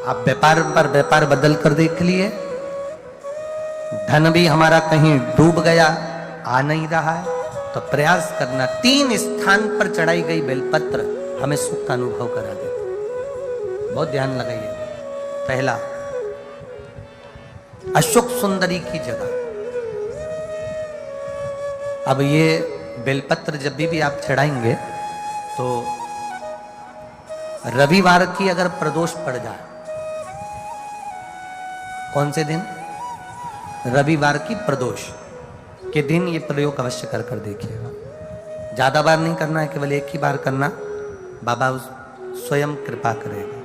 आप व्यापार पर व्यापार बदल कर देख लिए, धन भी हमारा कहीं डूब गया, आ नहीं रहा है, तो प्रयास करना 3 स्थान पर चढ़ाई गई बेलपत्र हमें सुख का अनुभव करा देती। बहुत ध्यान लगाइए। पहला, अशोक सुंदरी की जगह। अब ये बेलपत्र जब भी आप चढ़ाएंगे तो रविवार की अगर प्रदोष पड़ जाए, कौन से दिन? रविवार की प्रदोष के दिन ये प्रयोग अवश्य कर कर देखिएगा। ज्यादा बार नहीं करना है, केवल एक ही बार करना, बाबा स्वयं कृपा करेगा।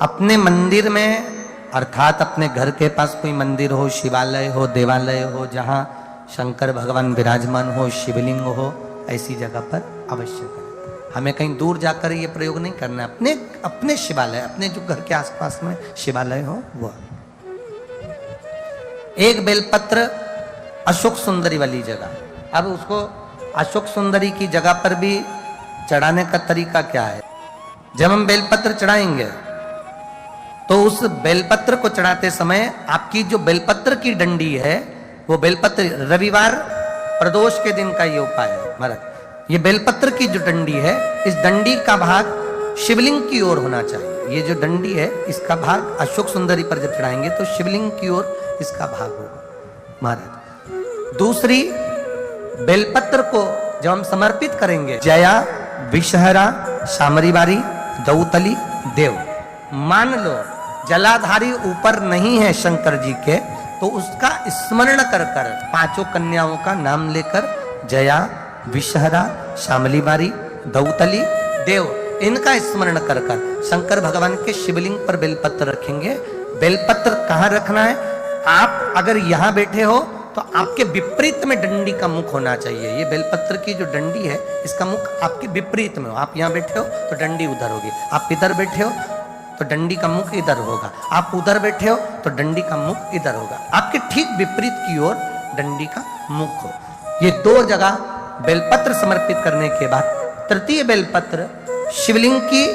अपने मंदिर में अर्थात अपने घर के पास कोई मंदिर हो, शिवालय हो, देवालय हो, जहां शंकर भगवान विराजमान हो, शिवलिंग हो, ऐसी जगह पर अवश्य करें। हमें कहीं दूर जाकर ये प्रयोग नहीं करना है, अपने अपने शिवालय, अपने जो घर के आसपास में शिवालय हो वो। एक बेलपत्र अशोक सुंदरी वाली जगह। अब उसको अशोक सुंदरी की जगह पर भी चढ़ाने का तरीका क्या है? जब हम बेलपत्र चढ़ाएंगे तो उस बेलपत्र को चढ़ाते समय आपकी जो बेलपत्र की डंडी है, वो बेलपत्र, रविवार प्रदोष के दिन का ये उपाय है महाराज। ये बेलपत्र की जो डंडी है, इस डंडी का भाग शिवलिंग की ओर होना चाहिए। ये जो डंडी है, इसका भाग अशोक सुंदरी पर जब चढ़ाएंगे तो शिवलिंग की ओर इसका भाग होगा महाराज। दूसरी, बेलपत्र को जब हम समर्पित करेंगे, जया, विषहरा, शामरीबारी, दौतली, देव। मान लो जलाधारी ऊपर नहीं है शंकर जी के, तो उसका स्मरण कर कर 5 कन्याओं का नाम लेकर, जया, विषहरा, शामलीबारी, दौतली, देव, इनका स्मरण कर कर शंकर भगवान के शिवलिंग पर बेलपत्र रखेंगे। बेलपत्र कहाँ रखना है? आप अगर यहां बैठे हो तो आपके विपरीत में डंडी का मुख होना चाहिए। ये बेलपत्र की जो डंडी है, इसका मुख आपके विपरीत में हो। आप यहां बैठे हो तो डंडी उधर होगी, आप इधर बैठे हो तो डंडी का मुख इधर होगा, आप उधर बैठे हो तो डंडी का मुख इधर होगा। आपके ठीक विपरीत की ओर डंडी का मुख हो। ये 2 जगह बेलपत्र समर्पित करने के बाद तृतीय बेलपत्र शिवलिंग की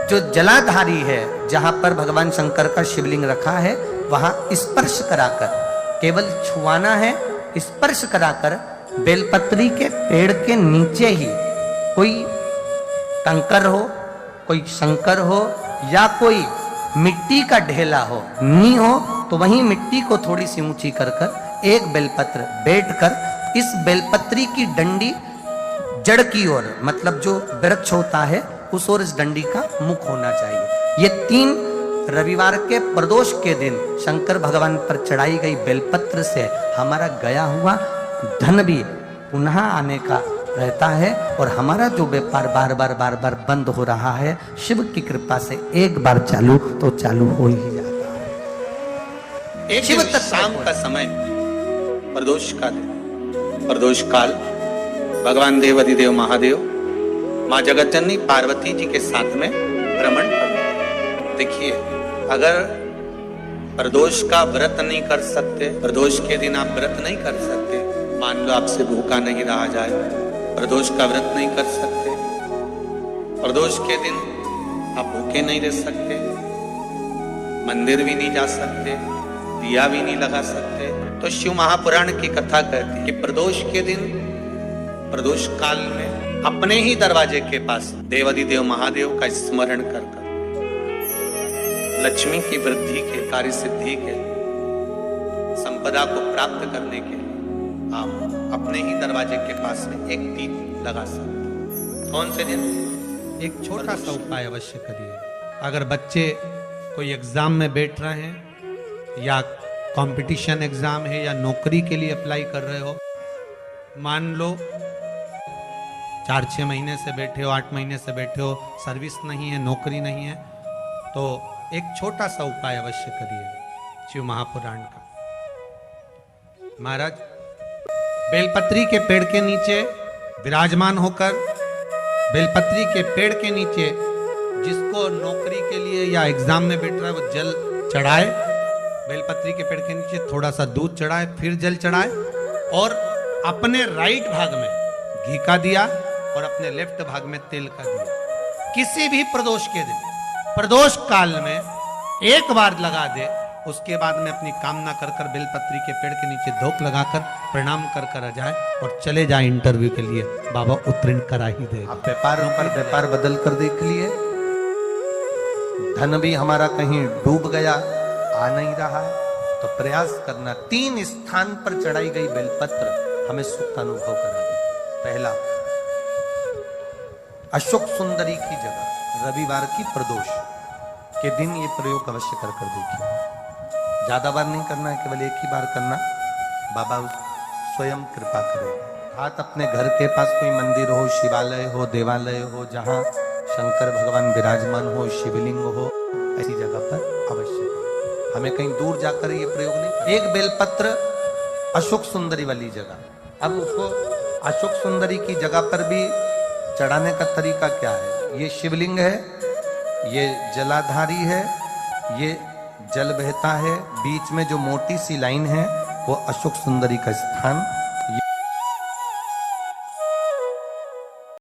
जो जलाधारी है, जहां पर भगवान शंकर का शिवलिंग रखा है, वहां स्पर्श कराकर, केवल छुआना है, स्पर्श कराकर बेलपत्री के पेड़ के नीचे ही कोई कंकर हो, कोई शंकर हो या कोई मिट्टी का ढेला हो, नी हो, तो वहीं मिट्टी को थोड़ी सी ऊंची कर कर एक बेलपत्र बैठकर इस बेलपत्री की डंडी जड़ की ओर, मतलब जो वृक्ष होता है उस ओर इस डंडी का मुख होना चाहिए। ये 3 रविवार के प्रदोष के दिन शंकर भगवान पर चढ़ाई गई बेलपत्र से हमारा गया हुआ धन भी पुनः आने का रहता है, और हमारा जो व्यापार बार बार बंद हो रहा है, शिव की कृपा से एक बार चालू तो चालू हो ही जाता है। एक शिव शाम का समय, प्रदोष का दिन, प्रदोष काल, भगवान देवाधिदेव महादेव माँ जगतजननी पार्वती जी के साथ में भ्रमण कर। देखिए, अगर प्रदोष का व्रत नहीं कर सकते, प्रदोष के दिन आप व्रत नहीं कर सकते, मान लो आपसे भूखा नहीं रहा जाए, प्रदोष का व्रत नहीं कर सकते, प्रदोष के दिन आप भूखे नहीं रह सकते, मंदिर भी नहीं जा सकते, दिया भी नहीं लगा सकते, तो शिव महापुराण की कथा कहती है कि प्रदोष के दिन, प्रदोष काल में अपने ही दरवाजे के पास देवाधिदेव महादेव का स्मरण कर कर लक्ष्मी की वृद्धि के, कार्य सिद्धि के, संपदा को प्राप्त करने के लिए आप अपने ही दरवाजे के पास में एक दीप लगा सकते। कौन से दिन? एक छोटा सा उपाय अवश्य करिए। अगर बच्चे कोई एग्जाम में बैठ रहे हैं, या कंपटीशन एग्जाम है, या नौकरी के लिए अप्लाई कर रहे हो, मान लो 4-6 महीने से बैठे हो, 8 महीने से बैठे हो, सर्विस नहीं है, नौकरी नहीं है, तो एक छोटा सा उपाय अवश्य करिए शिव महापुराण का। महाराज, बेलपत्री के पेड़ के नीचे विराजमान होकर, बेलपत्री के पेड़ के नीचे जिसको नौकरी के लिए या एग्जाम में बैठ रहा है वो जल चढ़ाए, बेलपत्री के पेड़ के नीचे थोड़ा सा दूध चढ़ाए, फिर जल चढ़ाए, और अपने राइट भाग में घी का दिया और अपने लेफ्ट भाग में तेल का दिया। किसी भी प्रदोष के दिन प्रदोष काल में एक बार लगा दे, उसके बाद में अपनी कामना कर कर बेलपत्री के पेड़ के नीचे धोख लगाकर प्रणाम कर कर आ जाए और चले जाए इंटरव्यू के लिए, बाबा उत्तीर्ण करा ही दे। आप व्यापारों पर व्यापार बदल कर देख लिए, धन भी हमारा कहीं डूब गया, आ नहीं रहा है, तो प्रयास करना। 3 स्थान पर चढ़ाई गई बेलपत्र हमें सुख का अनुभव करा दे। पहला, अशोक सुंदरी की जगह रविवार की प्रदोष के दिन ये प्रयोग अवश्य कर कर देखिए। ज्यादा बार नहीं करना है, केवल एक ही बार करना, बाबा स्वयं कृपा करेगा। हाथ अपने घर के पास कोई मंदिर हो, शिवालय हो, देवालय हो, जहां शंकर भगवान विराजमान हो, शिवलिंग हो, ऐसी जगह पर अवश्य करें। हमें कहीं दूर जाकर ये प्रयोग नहीं। एक बेलपत्र अशोक सुंदरी वाली जगह, अब उसको अशोक सुंदरी की जगह पर भी चढ़ाने का तरीका क्या है? ये शिवलिंग है, ये जलाधारी है, ये जल बहता है, बीच में जो मोटी सी लाइन है वो अशोक सुंदरी का स्थान